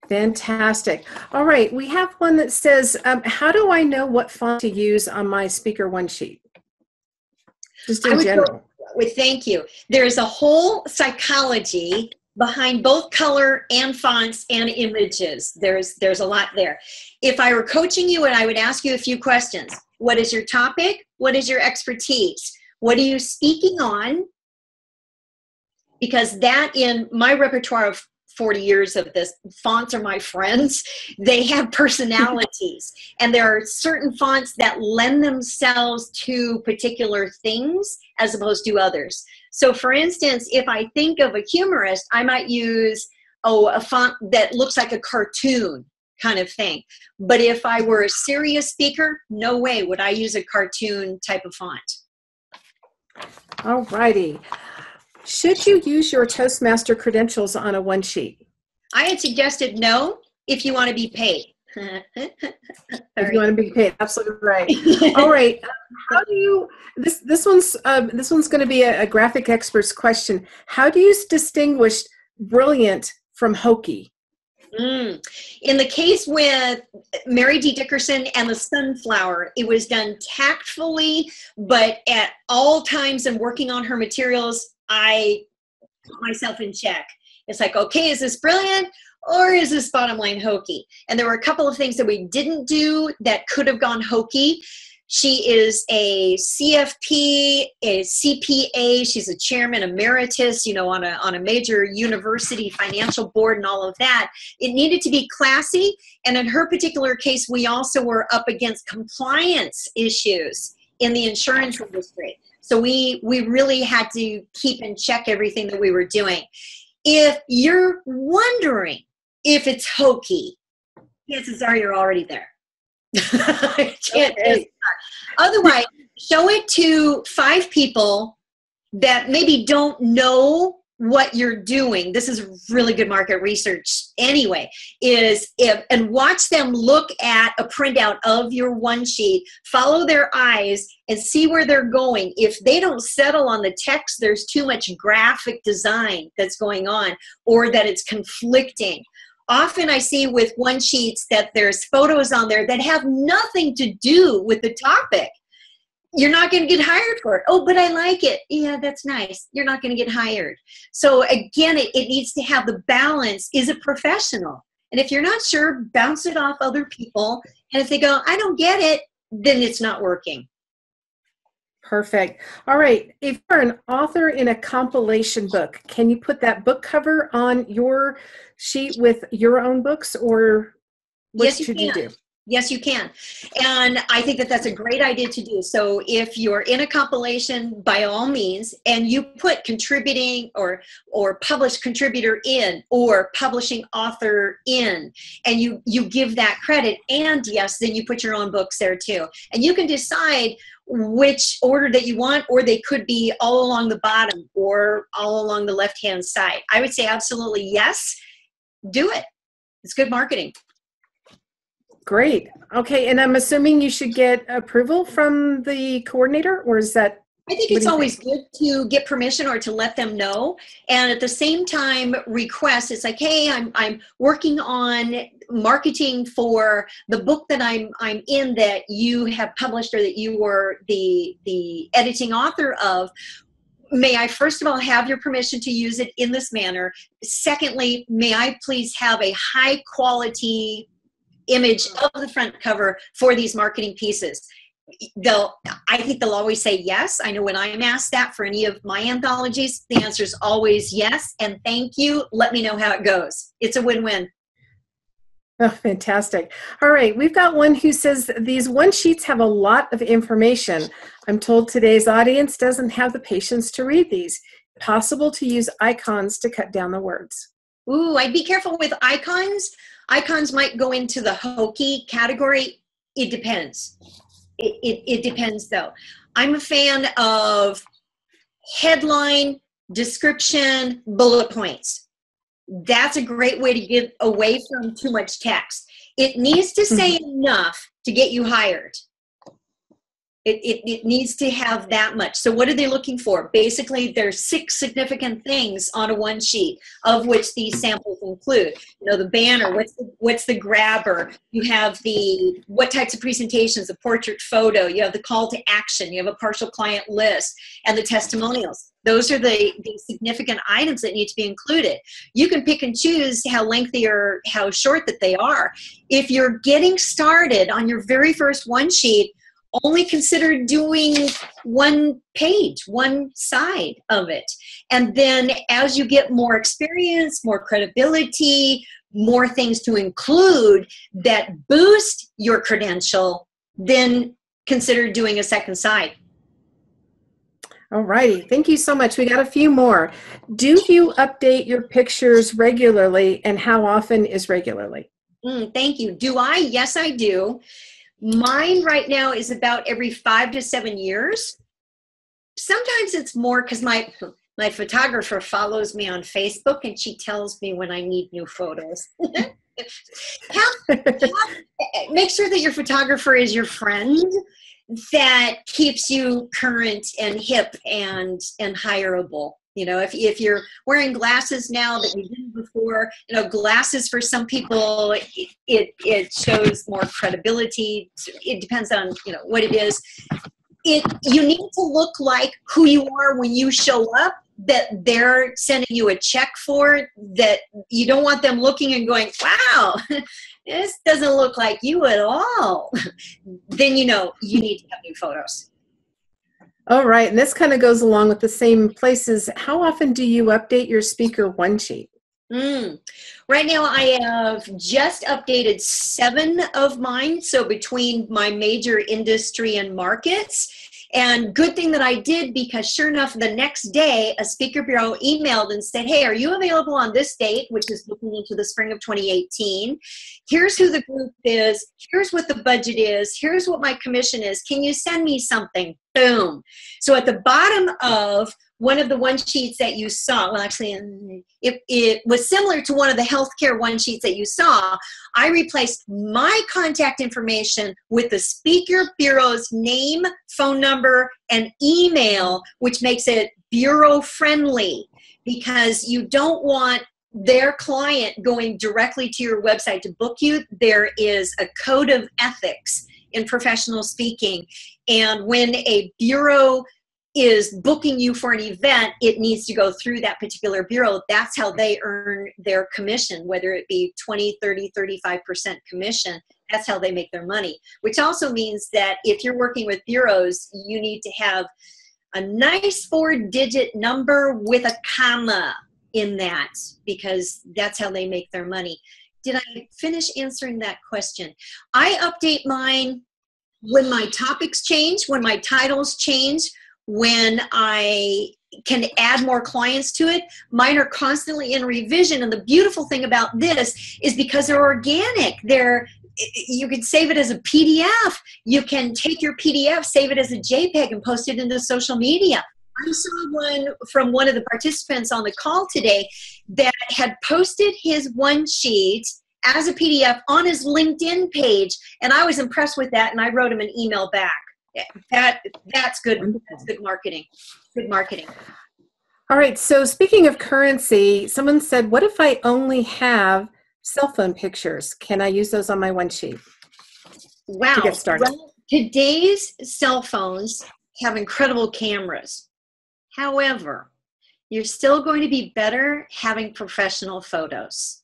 Fantastic. All right, we have one that says, how do I know what font to use on my Speaker One sheet? Just in general. Thank you. There's a whole psychology behind both color and fonts and images. There's a lot there. If I were coaching you and I would ask you a few questions, what is your topic? What is your expertise? What are you speaking on? Because that, in my repertoire of 40 years of this, fonts are my friends. They have personalities. And there are certain fonts that lend themselves to particular things as opposed to others. So for instance, if I think of a humorist, I might use a font that looks like a cartoon kind of thing. But if I were a serious speaker, no way would I use a cartoon type of font. All righty. Should you use your Toastmaster credentials on a one sheet? I had suggested no, if you want to be paid. If you want to be paid, absolutely right. All right. How do you? This one's going to be a graphic expert's question. How do you distinguish brilliant from hokey? In the case with Mary D. Dickerson and the sunflower, it was done tactfully, but at all times in working on her materials, I put myself in check. It's like, okay, is this brilliant or is this bottom line hokey? And there were a couple of things that we didn't do that could have gone hokey. She is a CFP, a CPA. She's a chairman emeritus, on a major university financial board and all of that. It needed to be classy. And in her particular case, we also were up against compliance issues in the insurance industry. So we really had to keep in check everything that we were doing. If you're wondering if it's hokey, chances are you're already there. Otherwise, show it to 5 people that maybe don't know what you're doing. This is really good market research anyway, and watch them look at a printout of your one sheet, follow their eyes and see where they're going. If they don't settle on the text, there's too much graphic design that's going on, or that it's conflicting. Often I see with one sheets that there's photos on there that have nothing to do with the topic. You're not going to get hired for it. Oh, but I like it. Yeah, that's nice. You're not going to get hired. So again, it needs to have the balance. Is it professional? And if you're not sure, bounce it off other people. And if they go, I don't get it, then it's not working. Perfect. All right. If you're an author in a compilation book, can you put that book cover on your sheet with your own books, or what should you do? Yes, you can. And I think that that's a great idea to do. So if you're in a compilation, by all means, and you put contributing or published contributor in, or publishing author in, and you give that credit, and yes, then you put your own books there too. And you can decide which order that you want, or they could be all along the bottom or all along the left-hand side. I would say absolutely yes, do it. It's good marketing. Great. Okay, and I'm assuming you should get approval from the coordinator, or is that? I think it's always good to get permission or to let them know, and at the same time request. It's like, hey, I'm working on marketing for the book that I'm in that you have published, or that you were the editing author of. May I first of all have your permission to use it in this manner? Secondly, may I please have a high quality image of the front cover for these marketing pieces? I think they'll always say yes. I know when I'm asked that for any of my anthologies, the answer is always yes, and thank you. Let me know how it goes. It's a win-win. Oh, fantastic. All right, we've got one who says these one sheets have a lot of information. I'm told today's audience doesn't have the patience to read these. Possible to use icons to cut down the words? Ooh, I'd be careful with icons. Icons might go into the hokey category. It depends. It depends, though. I'm a fan of headline, description, bullet points. That's a great way to get away from too much text. It needs to say enough to get you hired. It needs to have that much. So what are they looking for? Basically, there's 6 significant things on a one sheet, of which these samples include. You know, the banner, what's the grabber? You have the, what types of presentations, the portrait photo, you have the call to action, you have a partial client list, and the testimonials. Those are the significant items that need to be included. You can pick and choose how lengthy or how short that they are. If you're getting started on your very first one sheet, only consider doing one page, one side of it. And then as you get more experience, more credibility, more things to include that boost your credential, then consider doing a second side. All righty. Thank you so much. We got a few more. Do you update your pictures regularly, and how often is regularly? Thank you. Do I? Yes, I do. Mine right now is about every 5 to 7 years. Sometimes it's more because my photographer follows me on Facebook and she tells me when I need new photos. Make sure that your photographer is your friend that keeps you current and hip and hireable. You know, if you're wearing glasses now that you didn't before, you know, glasses for some people, it shows more credibility. It depends on, you know, what it is. You need to look like who you are when you show up, that they're sending you a check for, that you don't want them looking and going, wow, this doesn't look like you at all. Then you know you need to have new photos. All right, and this kind of goes along with the same places. How often do you update your speaker one sheet? Right now I have just updated 7 of mine, so between my major industry and markets. And good thing that I did, because sure enough, the next day, a speaker bureau emailed and said, hey, are you available on this date, which is looking into the spring of 2018? Here's who the group is. Here's what the budget is. Here's what my commission is. Can you send me something? Boom. So at the bottom of one of the one sheets that you saw, well, actually, it was similar to one of the healthcare one sheets that you saw. I replaced my contact information with the speaker bureau's name, phone number, and email, which makes it bureau friendly, because you don't want their client going directly to your website to book you. There is a code of ethics in professional speaking, and when a bureau is booking you for an event, it needs to go through that particular bureau. That's how they earn their commission, whether it be 20, 30, 35% commission. That's how they make their money, which also means that if you're working with bureaus, you need to have a nice 4-digit number with a comma in that, because that's how they make their money. Did I finish answering that question? I update mine when my topics change, when my titles change, when I can add more clients to it. Mine are constantly in revision, and the beautiful thing about this is because they're organic. You can save it as a PDF. You can take your PDF, save it as a JPEG, and post it into social media. I saw one from one of the participants on the call today that had posted his one sheet as a PDF on his LinkedIn page, and I was impressed with that, and I wrote him an email back. That's good. That's good marketing. Good marketing. All right. So speaking of currency, someone said, what if I only have cell phone pictures? Can I use those on my one sheet? Wow. To get started. Well, today's cell phones have incredible cameras. However, you're still going to be better having professional photos.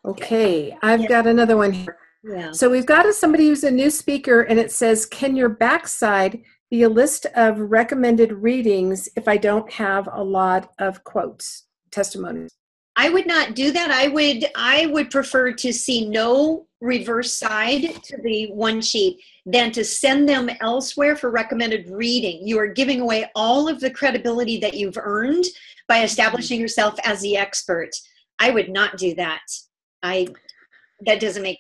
Okay. I've got another one here. Yeah. So we've got somebody who's a new speaker, and it says, can your backside be a list of recommended readings if I don't have a lot of quotes, testimonies? I would not do that. I would prefer to see no reverse side to the one sheet than to send them elsewhere for recommended reading. You are giving away all of the credibility that you've earned by establishing yourself as the expert. I would not do that. That doesn't make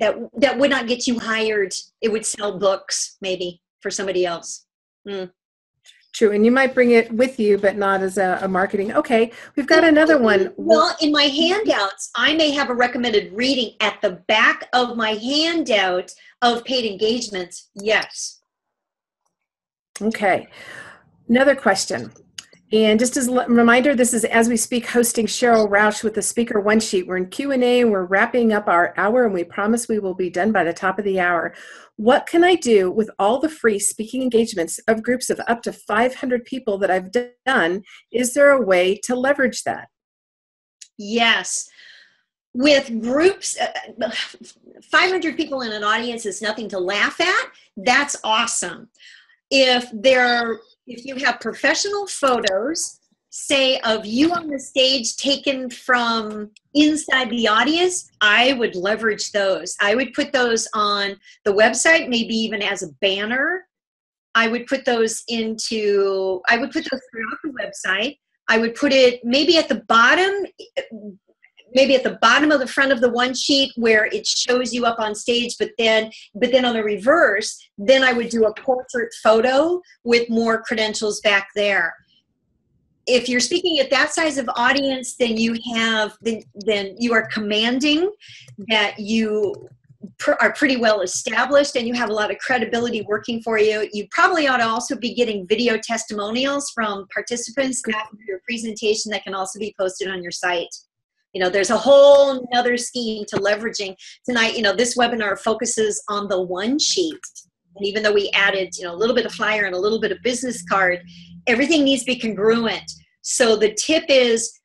that would not get you hired. It would sell books maybe for somebody else. True, and you might bring it with you, but not as a marketing. Okay, we've got another one. Well, in my handouts, I may have a recommended reading at the back of my handout of paid engagements. Yes. Okay, another question. And just as a reminder, this is As We Speak hosting Cheryl Roush with the Speaker One Sheet. We're in Q&A, we're wrapping up our hour, and we promise we will be done by the top of the hour. What can I do with all the free speaking engagements of groups of up to 500 people that I've done? Is there a way to leverage that? Yes. With groups, 500 people in an audience is nothing to laugh at. That's awesome. If you have professional photos, say of you on the stage taken from inside the audience, I would leverage those. I would put those on the website, maybe even as a banner. I would put those throughout the website. I would put it maybe at the bottom of the front of the one sheet where it shows you up on stage, but then on the reverse, then I would do a portrait photo with more credentials back there. If you're speaking at that size of audience, then you are commanding that you are pretty well established and you have a lot of credibility working for you. You probably ought to also be getting video testimonials from participants after your presentation that can also be posted on your site. There's a whole nother scheme to leveraging. Tonight, this webinar focuses on the one sheet. And even though we added, a little bit of flyer and a little bit of business card, everything needs to be congruent. So the tip is,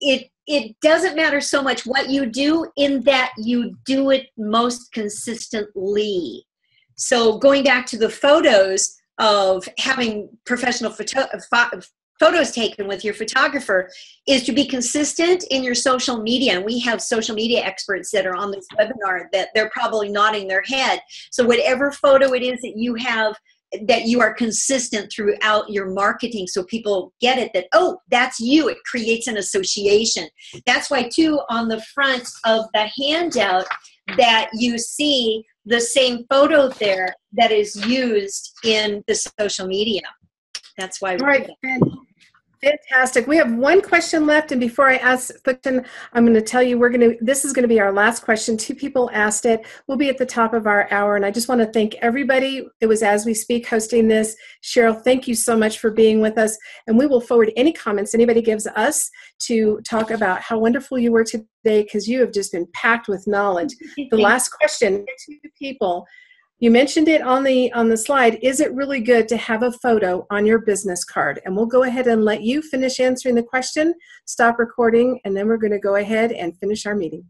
it doesn't matter so much what you do, in that you do it most consistently. So going back to the photos of having professional photos taken with your photographer, is to be consistent in your social media. And we have social media experts that are on this webinar that they're probably nodding their head. So whatever photo it is that you have, that you are consistent throughout your marketing, so people get it, that, oh, that's you. It creates an association. That's why too, on the front of the handout, that you see the same photo there that is used in the social media. That's why. All right, fantastic. We have one question left, and before I ask the question, I'm going to tell you this is going to be our last question. 2 people asked it. We'll be at the top of our hour, and I just want to thank everybody. It was As We Speak hosting this. Cheryl, thank you so much for being with us, and we will forward any comments anybody gives us to talk about how wonderful you were today, because you have just been packed with knowledge. The last question, 2 people. You mentioned it on the slide. Is it really good to have a photo on your business card? And we'll go ahead and let you finish answering the question, stop recording, and then we're going to go ahead and finish our meeting.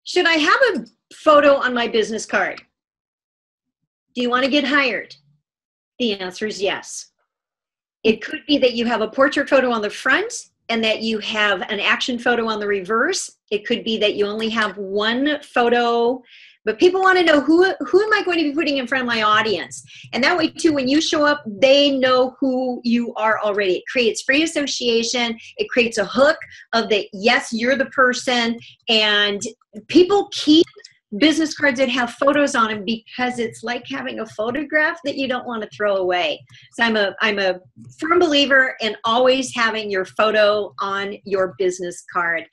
Should I have a photo on my business card? Do you want to get hired? The answer is yes. It could be that you have a portrait photo on the front and that you have an action photo on the reverse. It could be that you only have one photo. But people want to know, who am I going to be putting in front of my audience? And that way, too, when you show up, they know who you are already. It creates free association. It creates a hook of that, yes, you're the person. And people keep business cards that have photos on them because it's like having a photograph that you don't want to throw away. So I'm a firm believer in always having your photo on your business card.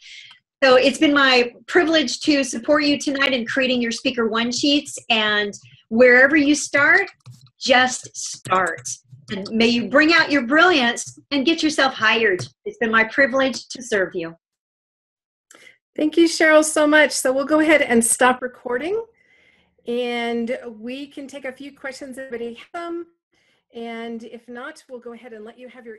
So it's been my privilege to support you tonight in creating your Speaker One Sheets. And wherever you start, just start. And may you bring out your brilliance and get yourself hired. It's been my privilege to serve you. Thank you, Cheryl, so much. So we'll go ahead and stop recording. And we can take a few questions if anybody has them. And if not, we'll go ahead and let you have your